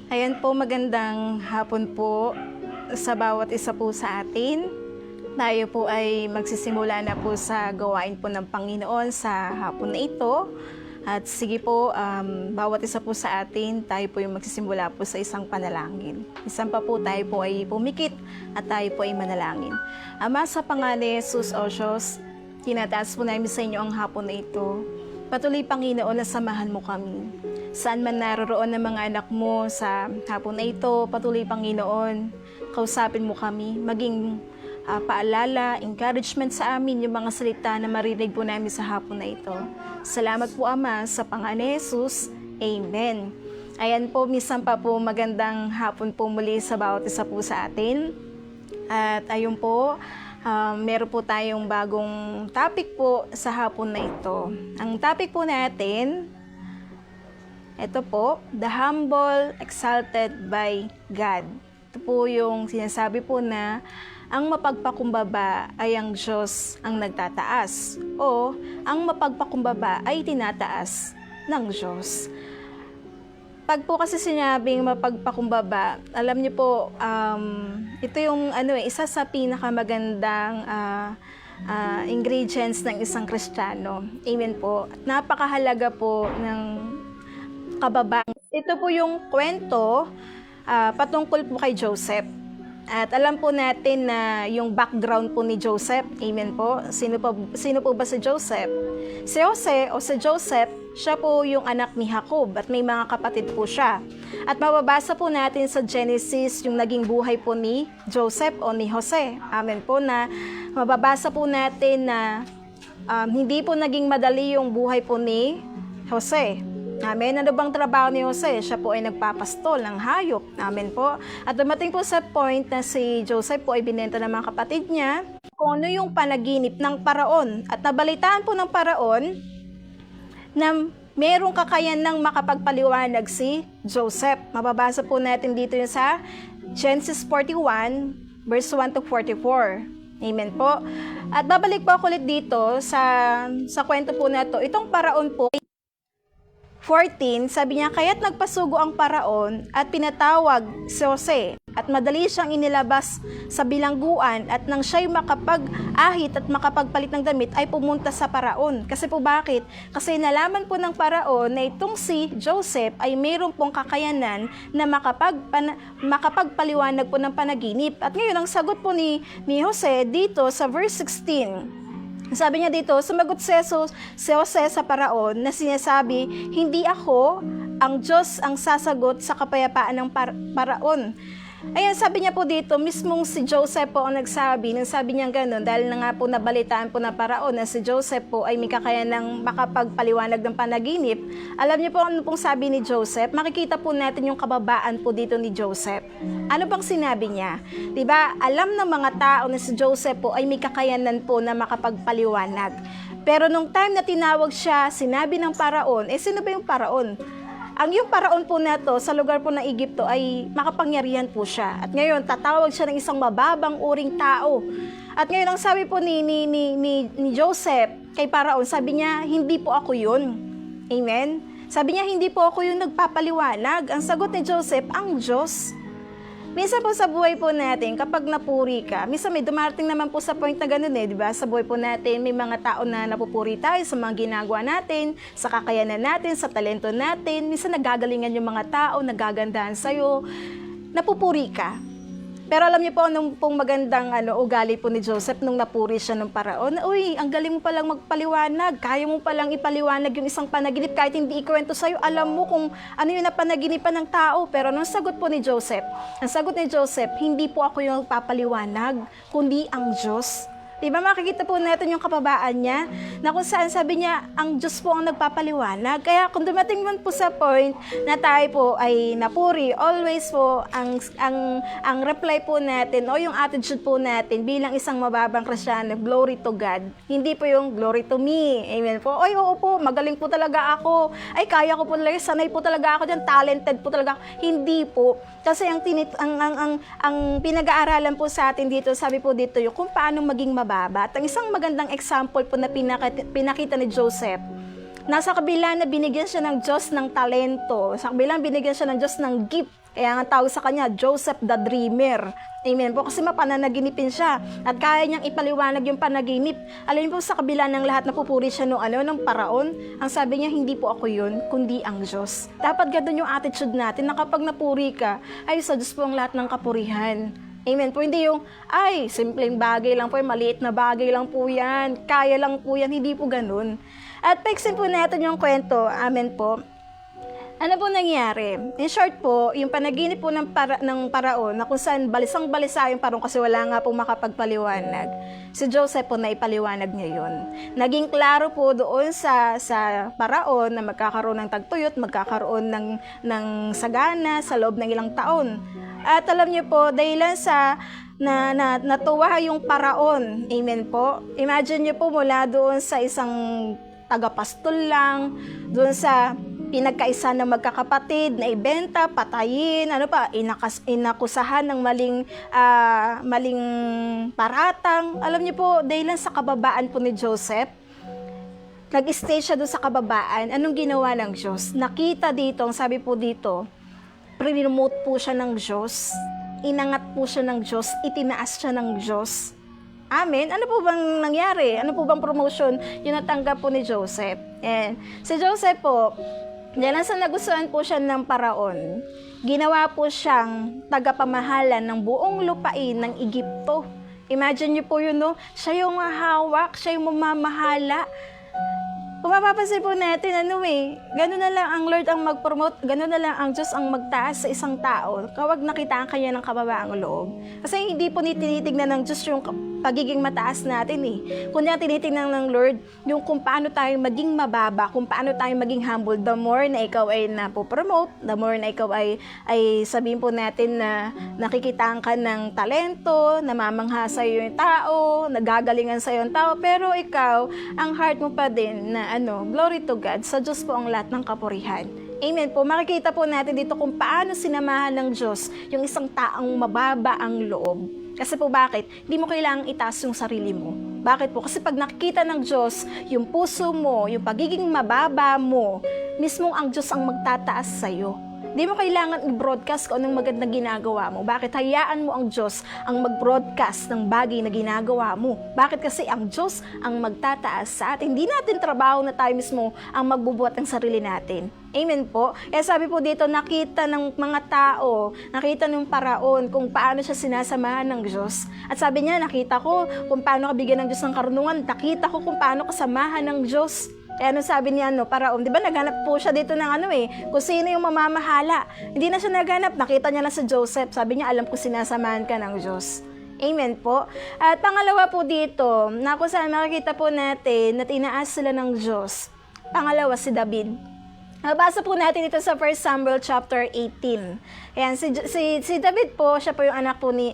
Ayan po, magandang hapon po sa bawat isa po sa atin. Tayo po ay magsisimula na po sa gawain po ng Panginoon sa hapon na ito. At sige po, bawat isa po sa atin, tayo po yung magsisimula po sa isang panalangin. Isang pa po tayo po ay pumikit at tayo po ay manalangin. Ama, sa pangalan ni Jesus o Diyos, tinataas po namin sa inyo ang hapon na ito. Patuloy, Panginoon, na samahan mo kami. Saan man naroroon ng mga anak mo sa hapon na ito, patuloy, Panginoon, kausapin mo kami, maging paalala, encouragement sa amin yung mga salita na marinig po namin sa hapon na ito. Salamat po, Ama, sa pangalan ni Jesus. Amen. Ayan po, minsan pa po magandang hapon po muli sa bawat isa po sa atin. At ayun po, meron po tayong bagong topic po sa hapon na ito. Ang topic po natin, ito po, the humble exalted by God. Ito po yung sinasabi po na ang mapagpakumbaba ay ang Diyos ang nagtataas o ang mapagpakumbaba ay tinataas ng Diyos. Pag po kasi sinabing mapagpakumbaba, alam niyo po, ito yung isa sa pinakamagandang ingredients ng isang Kristiyano. Amen po. Napakahalaga po ng kababang. Ito po yung kwento patungkol po kay Joseph. At alam po natin na yung background po ni Joseph, amen po. Sino po ba si Joseph? Si Jose o si Joseph, siya po yung anak ni Jacob at may mga kapatid po siya. At mababasa po natin sa Genesis yung naging buhay po ni Joseph o ni Jose. Amen po, na mababasa po natin na hindi po naging madali yung buhay po ni Jose. Amen. Ano bang trabaho ni Jose? Siya po ay nagpapastol ng hayop. Amen po. At dumating po sa point na si Joseph po ay binenta ng mga kapatid niya kung ano yung panaginip ng paraon. At nabalitaan po ng paraon na merong kakayan ng makapagpaliwanag si Joseph. Mababasa po natin dito yung sa Genesis 41, verse 1 to 44. Amen po. At babalik po ako ulit dito sa kwento po na ito. Itong paraon po, 14, sabi niya, kaya't nagpasugo ang paraon at pinatawag si Jose at madali siyang inilabas sa bilangguan at nang siya'y makapag-ahit at makapagpalit ng damit ay pumunta sa paraon. Kasi po bakit? Kasi nalaman po ng paraon na itong si Joseph ay mayroon pong kakayanan na makapagpaliwanag po ng panaginip. At ngayon, ang sagot po ni Jose dito sa verse 16, sabi niya dito, sumagot si Jose sa paraon na sinasabi, hindi ako ang Diyos ang sasagot sa kapayapaan ng paraon. Ayan, sabi niya po dito, mismong si Joseph po ang nagsabi, nang sabi niya gano'n, dahil na nga po nabalitaan po na paraon na si Joseph po ay may kakayanang makapagpaliwanag ng panaginip. Alam niyo po ano pong sabi ni Joseph? Makikita po natin yung kababaan po dito ni Joseph. Ano bang sinabi niya? Diba, alam ng mga tao na si Joseph po ay may kakayanan po na makapagpaliwanag. Pero nung time na tinawag siya, sinabi ng paraon, sino ba yung paraon? Ang yung paraon po na to sa lugar po ng Egypto ay makapangyarihan po siya. At ngayon, tatawag siya ng isang mababang uring tao. At ngayon, ang sabi po ni Joseph kay paraon, sabi niya, hindi po ako yun. Amen? Sabi niya, hindi po ako yung nagpapaliwanag. Ang sagot ni Joseph, ang Diyos. Minsan po sa buhay po natin, kapag napuri ka, minsan may dumarating naman po sa point na ganun di ba? Sa buhay po natin, may mga tao na napupuri tayo sa mga ginagawa natin, sa kakayanan natin, sa talento natin. Minsan nagagalingan yung mga tao, nagagandahan sa'yo, napupuri ka. Pero alam niyo po, nung pong magandang ugali po ni Joseph, nung napuri siya ng paraon, uy, ang galing mo palang magpaliwanag, kaya mo palang ipaliwanag yung isang panaginip, kahit hindi ikwento sa'yo, alam mo kung ano yung napanaginipan ng tao. Pero nung sagot po ni Joseph, ang sagot ni Joseph, hindi po ako yung papaliwanag, kundi ang Diyos. Diba, makikita po natin yung kababaan niya, na kung saan sabi niya, ang Diyos po ang nagpapaliwanag. Kaya kung dumating man po sa point na tayo po ay napuri, always po, ang reply po natin, o yung attitude po natin bilang isang mababang Kristiyano, glory to God. Hindi po yung glory to me. Amen po. Oy, oo po, magaling po talaga ako. Ay, kaya ko po talaga, sanay po talaga ako dyan, talented po talaga ako. Hindi po. Kasi ang pinag-aaralan po sa atin dito, sabi po dito yung kung paano maging mababa. At ang isang magandang example po na pinakita ni Joseph, nasa kabila na binigyan siya ng Diyos ng talento, sa kabila binigyan siya ng Diyos ng gift, Kaya nga tawag sa kanya, Joseph the Dreamer. Amen po, kasi mapananaginipin siya at kaya niyang ipaliwanag yung panaginip. Alam niyo po, sa kabila ng lahat, napupuri siya ng paraon. Ang sabi niya, hindi po ako yun, kundi ang Diyos. Dapat ganun yung attitude natin, na kapag napuri ka, ay sa Diyos po ang lahat ng kapurihan. Amen po, hindi yung, ay, simpleng bagay lang po, maliit na bagay lang po yan, kaya lang po yan, hindi po ganun. At paiksin po natin yung kwento, amen po. Ano po nangyari? In short po, yung panaginip po ng paraon na kung saan balisang-balisa yung paraon kasi wala nga po makapagpaliwanag. Si Joseph po na ipaliwanag niya yun. Naging klaro po doon sa paraon na magkakaroon ng tagtuyot, magkakaroon ng sagana sa loob ng ilang taon. At alam niyo po, dahilan sa natuwa yung paraon. Amen po. Imagine niyo po mula doon sa isang tagapastol lang, doon sa pinagkaisa ng magkakapatid na ibenta, patayin, inakusahan ng maling paratang. Alam niyo po, dahil lang sa kababaan po ni Joseph, nag-stay siya doon sa kababaan. Anong ginawa ng Diyos? Nakita dito, ang sabi po dito, pre-remote po siya ng Diyos, inangat po siya ng Diyos, itinaas siya ng Diyos. Amen. Ano po bang nangyari? Ano po bang promotion yung natanggap po ni Joseph? Si Joseph po, dahil sa nagustuhan po siya ng paraon, ginawa po siyang tagapamahala ng buong lupain ng Egypto. Imagine niyo po yun, no? Siya yung hawak, siya yung mamamahala. Kung mapapansin po natin, gano'n na lang ang Lord ang mag-promote, gano'n na lang ang Diyos ang magtaas sa isang tao, kawag nakitaan kanya ng kababaang loob. Kasi hindi po tinitignan ng Diyos yung pagiging mataas natin kundi tinitignan ng Lord yung kung paano tayo maging mababa, kung paano tayo maging humble. The more na ikaw ay napopromote, the more na ikaw ay sabihin po natin na nakikitaan ka ng talento, namamangha sa iyo yung tao, nagagalingan sa iyo yung tao, pero ikaw, ang heart mo pa din na glory to God, sa Diyos po ang lahat ng kapurihan. Amen po. Makikita po natin dito kung paano sinamahan ng Diyos yung isang taong mababa ang loob. Kasi po bakit? Hindi mo kailangang itaas yung sarili mo. Bakit po? Kasi pag nakikita ng Diyos, yung puso mo, yung pagiging mababa mo, mismong ang Diyos ang magtataas sa'yo. Hindi mo kailangan i-broadcast kung anong magandang ginagawa mo. Bakit? Hayaan mo ang Diyos ang mag-broadcast ng bagay na ginagawa mo. Bakit? Kasi ang Diyos ang magtataas sa atin. Hindi natin trabaho na tayo mismo ang magbubuhat ng sarili natin. Amen po. Kaya sabi po dito, nakita ng mga tao, nakita ng paraon kung paano siya sinasamahan ng Diyos. At sabi niya, nakita ko kung paano kabigyan ng Diyos ng karunungan. Nakita ko kung paano kasamahan ng Diyos. Kaya sabi niya, paraon, di ba naghanap po siya dito ng kung sino yung mamamahala. Hindi na siya naghanap, nakita niya lang sa Joseph. Sabi niya, alam ko sinasamahan ka ng Diyos. Amen po. At pangalawa po dito, na kung saan makikita po natin na tinaas sila ng Diyos. Pangalawa, si David. Basa po natin ito sa 1 Samuel chapter 18. Ayan, si David po, siya po yung anak po ni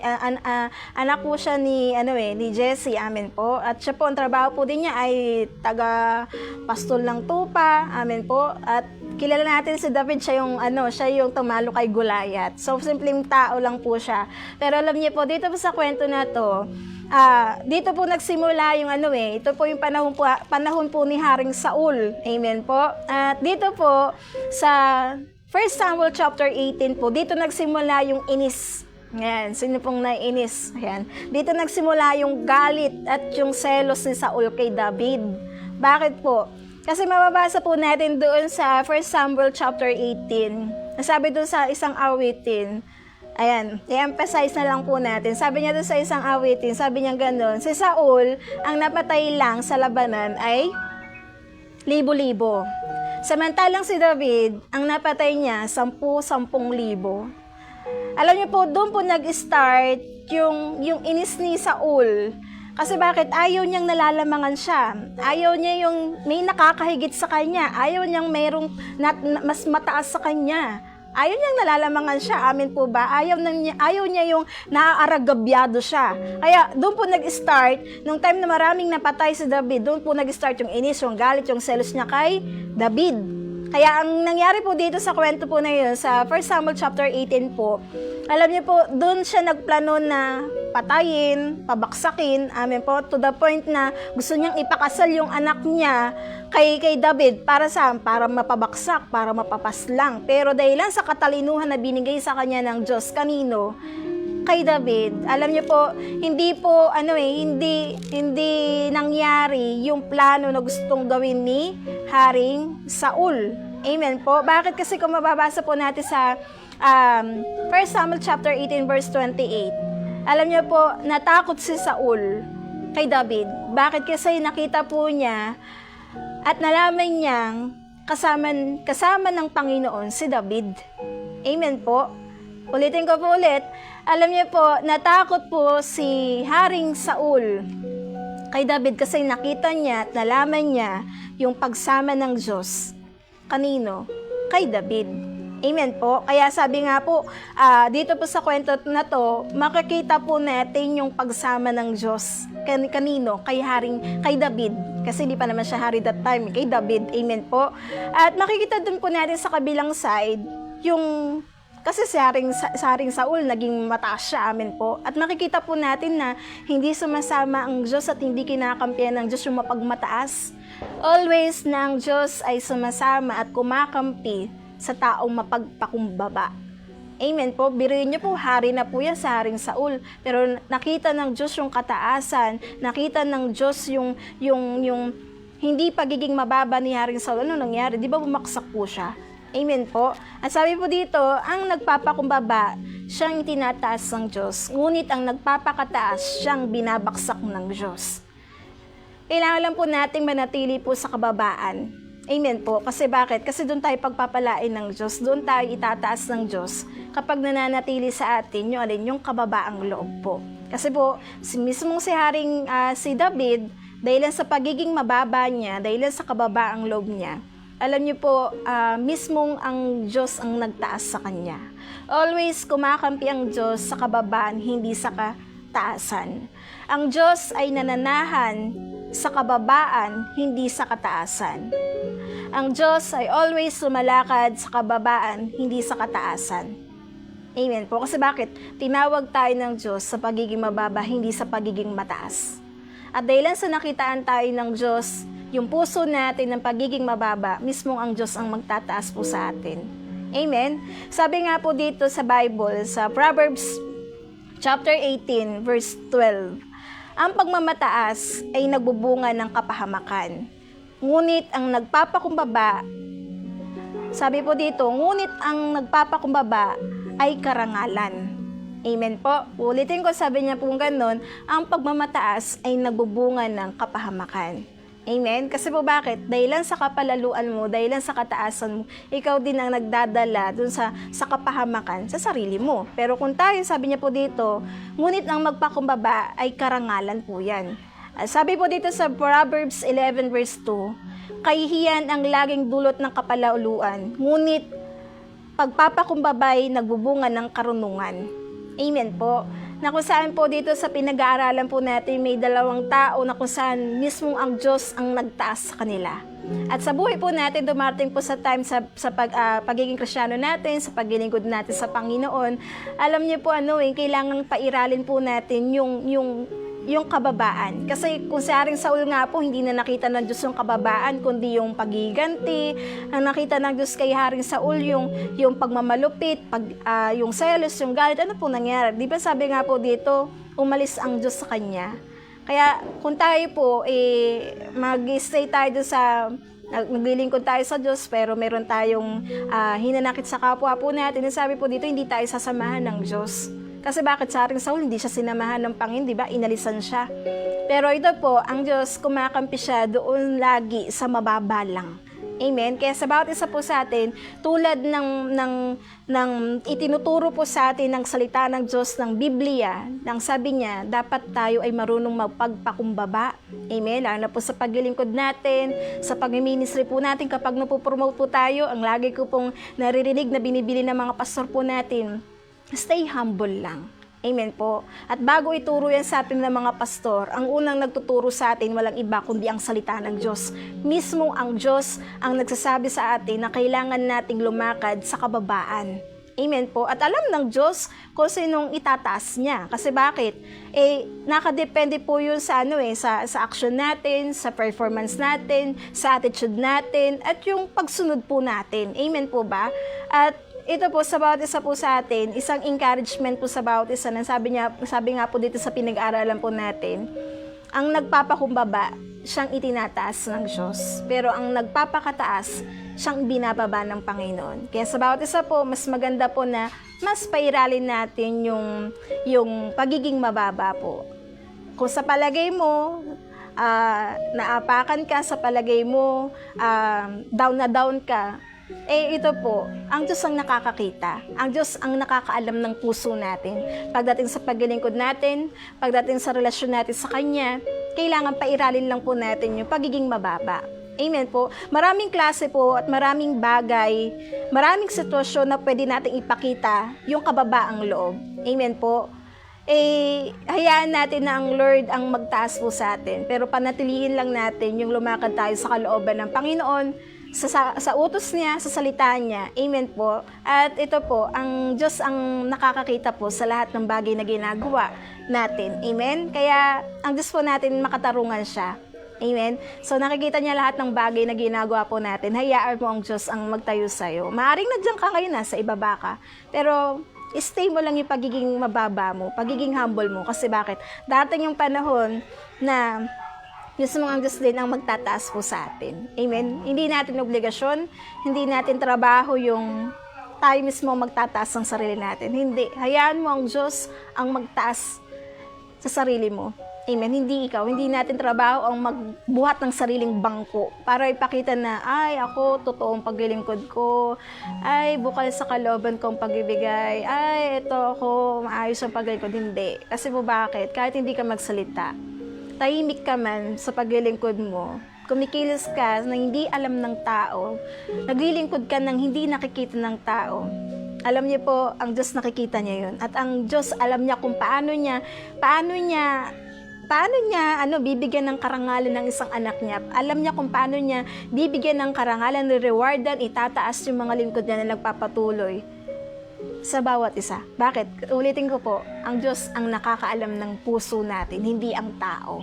anak po siya ni Jesse, amen po. At siya po ang trabaho po din niya ay taga-pastol ng tupa, amen po. At kilala natin si David, siya yung tumalo kay Goliath. So simpleng tao lang po siya. Pero alam niyo po, dito po sa kwento na to, dito po nagsimula yung ito po yung panahon po ni Haring Saul. Amen po. At dito po sa 1 Samuel chapter 18 po, dito nagsimula yung inis. Ayan, sino pong naiinis? Ayan. Dito nagsimula yung galit at yung selos ni Saul kay David. Bakit po? Kasi mababasa po natin doon sa 1 Samuel chapter 18. Nasabi doon sa isang awitin, ayan, i-emphasize na lang po natin. Sabi niya doon sa isang awitin, sabi niya gano'n, si Saul, ang napatay lang sa labanan ay libo-libo. Samantalang si David, ang napatay niya, 10,000. Alam niyo po, doon po nag-start yung inis ni Saul. Kasi bakit? Ayaw niyang nalalamangan siya. Ayaw niya yung may nakakahigit sa kanya. Ayaw niyang mayroong mas mataas sa kanya. Ayaw niyang nalalamangan siya, amin po ba? Ayaw niya yung naaaragabyado siya. Kaya doon po nag-start, nung time na maraming napatay si David, doon po nag-start yung inis, yung galit, yung selos niya kay David. Kaya ang nangyari po dito sa kwento po na yun, sa 1 Samuel chapter 18 po, alam niyo po, doon siya nagplano na patayin, pabaksakin, amen po, to the point na gusto niyang ipakasal yung anak niya kay David para saan? Para mapabaksak, para mapapaslang. Pero dahil lang sa katalinuhan na binigay sa kanya ng Diyos, kanino? Kay David. Alam niyo po, hindi nangyari yung plano na gustong gawin ni Haring Saul. Amen po. Bakit? Kasi kung mababasa po natin sa 1 Samuel chapter 18 verse 28. Alam niyo po, natakot si Saul kay David. Bakit? Kasi nakita po niya at nalaman niyang kasama ng Panginoon si David. Amen po. Ulitin ko po ulit. Alam niyo po, natakot po si Haring Saul kay David kasi nakita niya at nalaman niya yung pagsama ng Diyos. Kanino? Kay David. Amen po. Kaya sabi nga po, dito po sa kwento na to, makikita po natin yung pagsama ng Diyos. Kanino? Kay David. Kasi hindi pa naman siya hari that time. Kay David. Amen po. At makikita dun po natin sa kabilang side, kasi si Haring Saul, naging mataas siya, amen po. At makikita po natin na hindi sumasama ang Diyos at hindi kinakampihan ng Diyos yung mapagmataas. Always na ang Diyos ay sumasama at kumakampi sa taong mapagpakumbaba. Amen po. Biruin niyo po, hari na po yan sa Haring Saul. Pero nakita ng Diyos yung kataasan, nakita ng Diyos yung hindi pagiging mababa ni Haring Saul. Ano nangyari? Di ba bumaksak po siya? Amen po. At sabi po dito, ang nagpapakumbaba, siyang itinataas ng Diyos. Ngunit ang nagpapakataas, siyang binabaksak ng Diyos. Kailangan lang po nating manatili po sa kababaan. Amen po. Kasi bakit? Kasi doon tayo pagpapalain ng Diyos. Doon tayo itataas ng Diyos kapag nananatili sa atin yung kababaang loob po. Kasi po, mismong si David, dahil sa pagiging mababa niya, dahil sa kababaang loob niya, alam niyo po, mismong ang Diyos ang nagtaas sa kanya. Always kumakampi ang Diyos sa kababaan, hindi sa kataasan. Ang Diyos ay nananahan sa kababaan, hindi sa kataasan. Ang Diyos ay always lumalakad sa kababaan, hindi sa kataasan. Amen po. Kasi bakit? Tinawag tayo ng Diyos sa pagiging mababa, hindi sa pagiging mataas. At dahil sa nakitaan tayo ng Diyos, yung puso natin ng pagiging mababa, mismong ang Diyos ang magtataas po sa atin. Amen? Sabi nga po dito sa Bible, sa Proverbs chapter 18, verse 12, ang pagmamataas ay nagbubunga ng kapahamakan. Ngunit ang nagpapakumbaba, sabi po dito, ngunit ang nagpapakumbaba ay karangalan. Amen po. Ulitin ko, sabi niya po ganun, ang pagmamataas ay nagbubunga ng kapahamakan. Amen? Kasi po bakit? Dahilan sa kapalaluan mo, dahilan sa kataasan mo, ikaw din ang nagdadala dun sa kapahamakan sa sarili mo. Pero kung tayo, sabi niya po dito, ngunit ang magpakumbaba ay karangalan po yan. Sabi po dito sa Proverbs 11 verse 2, kahihiyan ang laging dulot ng kapalaluan, ngunit pagpapakumbabay nagbubunga ng karunungan. Amen po. Na kung saan po dito sa pinag-aaralan po natin, may dalawang tao na kung saan mismong ang Diyos ang nagtaas sa kanila. At sa buhay po natin, dumating po sa time sa pagiging Kristiyano natin, sa paglilingkod natin sa Panginoon, alam niyo po kailangan pairalin po natin yung kababaan. Kasi kung si Haring Saul nga po, hindi na nakita ng Diyos yung kababaan, kundi yung pagiganti. Ang nakita ng Diyos kay Haring Saul, yung pagmamalupit, yung selos, yung galit. Ano po nangyari? Di ba sabi nga po dito, umalis ang Diyos sa kanya. Kaya kung tayo po, mag-stay tayo sa naglilingkod tayo sa Diyos, pero meron tayong hinanakit sa kapwa po natin. Sabi po dito, hindi tayo sasamahan ng Diyos. Kasi bakit sa Haring Saul, hindi siya sinamahan ng Panginoon, di ba? Inalisan siya. Pero ito po, ang Diyos, kumakampi siya doon lagi sa mababa lang. Amen? Kaya sa bawat isa po sa atin, tulad ng itinuturo po sa atin ng salita ng Diyos, ng Biblia, nang sabi niya, dapat tayo ay marunong magpagpakumbaba. Amen? Lalo na po sa paglilingkod natin, sa pag-ministry po natin, kapag napopromote po tayo, ang lagi ko pong naririnig na binibili ng mga pastor po natin, stay humble lang. Amen po. At bago ituro yan sa atin ng mga pastor, ang unang nagtuturo sa atin walang iba kundi ang salita ng Diyos. Mismo ang Diyos ang nagsasabi sa atin na kailangan nating lumakad sa kababaan. Amen po. At alam ng Diyos kung sinong itataas niya. Kasi bakit? Nakadepende po yun sa sa action natin, sa performance natin, sa attitude natin, at yung pagsunod po natin. Amen po ba? At ito po, sa bawat isa po sa atin, isang encouragement po sa bawat isa. Sabi nga po dito sa pinag-aaralan po natin, ang nagpapakumbaba, siyang itinataas ng Diyos. Pero ang nagpapakataas, siyang binababa ng Panginoon. Kaya sa bawat isa po, mas maganda po na mas pairalin natin yung pagiging mababa po. Kung sa palagay mo, naapakan ka, sa palagay mo, down na down ka, ito po, ang Diyos ang nakakakita. Ang Diyos ang nakakaalam ng puso natin. Pagdating sa paglilingkod natin, pagdating sa relasyon natin sa Kanya, kailangan pairalin lang po natin yung pagiging mababa. Amen po. Maraming klase po at maraming bagay, maraming sitwasyon na pwede nating ipakita yung kababaang loob. Amen po. Hayaan natin na ang Lord ang magtaas po sa atin. Pero panatilihin lang natin yung lumakad tayo sa kalooban ng Panginoon, sa utos niya, sa salita niya. Amen po. At ito po, ang Diyos ang nakakakita po sa lahat ng bagay na ginagawa natin. Amen? Kaya ang Diyos po natin makatarungan siya. Amen? So nakikita niya lahat ng bagay na ginagawa po natin. Hayaan mo ang Diyos ang magtayo sa'yo. Maaring nandiyan ka ngayon sa ibaba ka. Pero stay mo lang yung pagiging mababa mo, pagiging humble mo. Kasi bakit? Dating yung panahon na mismo ang Diyos din ang magtataas po sa atin. Amen? Hindi natin obligasyon, hindi natin trabaho yung tayo mismo magtataas ng sarili natin. Hindi. Hayaan mo ang Diyos ang magtaas sa sarili mo. Amen? Hindi ikaw. Hindi natin trabaho ang magbuhat ng sariling bangko para ipakita na, ay, ako, totoong paglilingkod ko. Ay, bukal sa kalooban kong pagbibigay. Ay, ito ako, maayos ang paglilingkod. Hindi. Kasi po bakit? Kahit hindi ka magsalita, tahimik ka man sa paglilingkod mo, kumikilos ka na hindi alam ng tao, naglilingkod ka ng hindi nakikita ng tao, alam niyo po, ang Diyos nakikita niya yun. At ang Diyos alam niya kung paano niya bibigyan ng karangalan ng isang anak niya. Alam niya kung paano niya bibigyan ng karangalan, rewardan, itataas yung mga lingkod niya na nagpapatuloy sa bawat isa. Bakit? Ulitin ko po, ang Diyos ang nakakaalam ng puso natin, hindi ang tao.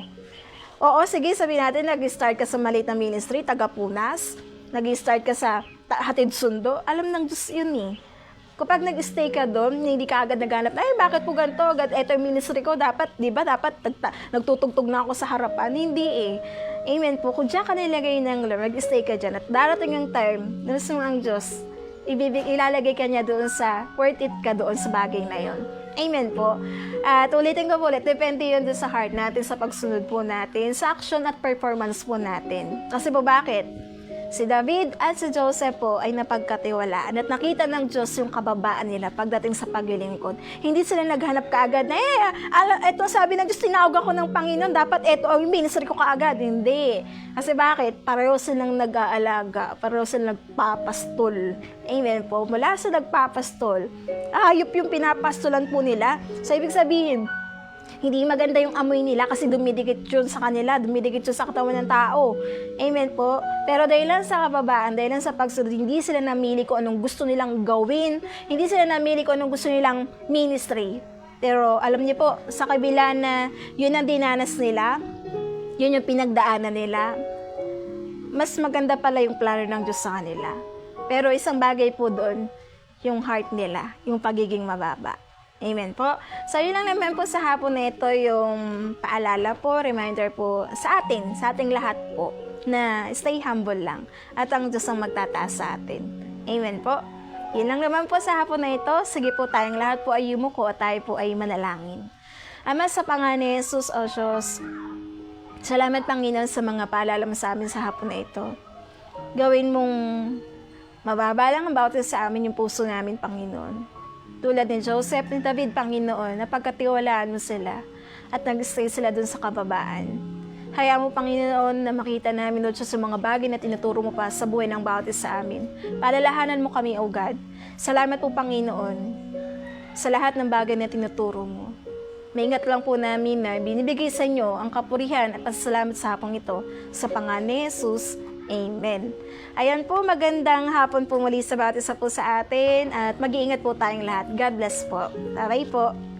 Oo, sige, sabihin natin, nag-start ka sa maliit na ministry, taga-punas, nag-start ka sa hatid sundo, alam ng Diyos yun eh. Kapag nag-stay ka doon, hindi ka agad naghanap, ay, bakit po ganito? Ito yung ministry ko, dapat nagtutugtog na ako sa harapan. Hindi eh. Amen po. Kung diyan ka nilagay ng Lord, mag-stay ka dyan. At darating yung time, nalasang ang Diyos, ilalagay ka niya doon sa, worth it ka doon sa bagay na yon. Amen po. At ulitin ko po ulit, depende yun doon sa heart natin, sa pagsunod po natin, sa action at performance po natin. Kasi po bakit? Si David at si Joseph po ay napagkatiwalaan at nakita ng Diyos yung kababaan nila pagdating sa paglilingkod. Hindi sila naghanap kaagad na, ito sabi ng Diyos, tinawag ako ng Panginoon, dapat ito ang ministry ko kaagad. Hindi. Kasi bakit? Pareho silang nag-aalaga, pareho silang nagpapastol. Amen po. Mula sa nagpapastol, hayop yung pinapastolan po nila. So, ibig sabihin, hindi maganda yung amoy nila kasi dumidikit yun sa kanila, dumidikit yun sa katawan ng tao. Amen po. Pero dahil lang sa kababaan, dahil lang sa pagsunod, hindi sila namili kung anong gusto nilang gawin, hindi sila namili kung anong gusto nilang ministry. Pero alam niyo po, sa kabila na yun ang dinanas nila, yun yung pinagdaanan nila, mas maganda pala yung plano ng Diyos sa kanila. Pero isang bagay po doon, yung heart nila, yung pagiging mababa. Amen po. So, yun lang naman po sa hapon na ito yung paalala po, reminder po sa ating lahat po, na stay humble lang at ang Diyos ang magtataas sa atin. Amen po. Yun lang naman po sa hapon na ito. Sige po, tayong lahat po ay yumuko at tayo po ay manalangin. Ama, sa pangalan ni Jesus, O Diyos, salamat Panginoon sa mga paalala mo sa amin sa hapon na ito. Gawin mong mababa lang ang bawat sa amin yung puso namin, Panginoon. Tulad ni Joseph, ni David, Panginoon, na pagkatiwalaan mo sila at nag-stay sila dun sa kababaan. Hayaan mo, Panginoon, na makita namin, Lord, sa mga bagay na tinuturo mo pa sa buhay ng bawat isa amin. Palalahanan mo kami, O God. Salamat po, Panginoon. sa lahat ng bagay na tinuturo mo. Maingat lang po namin na binibigay sa inyo ang kapurihan at pasasalamat sa hapong ito. Sa pangalan ni Jesus, Amen. Ayan po, magandang hapon po muli sa bawat isa po sa atin at mag-iingat po tayong lahat. God bless po. Bye-bye po.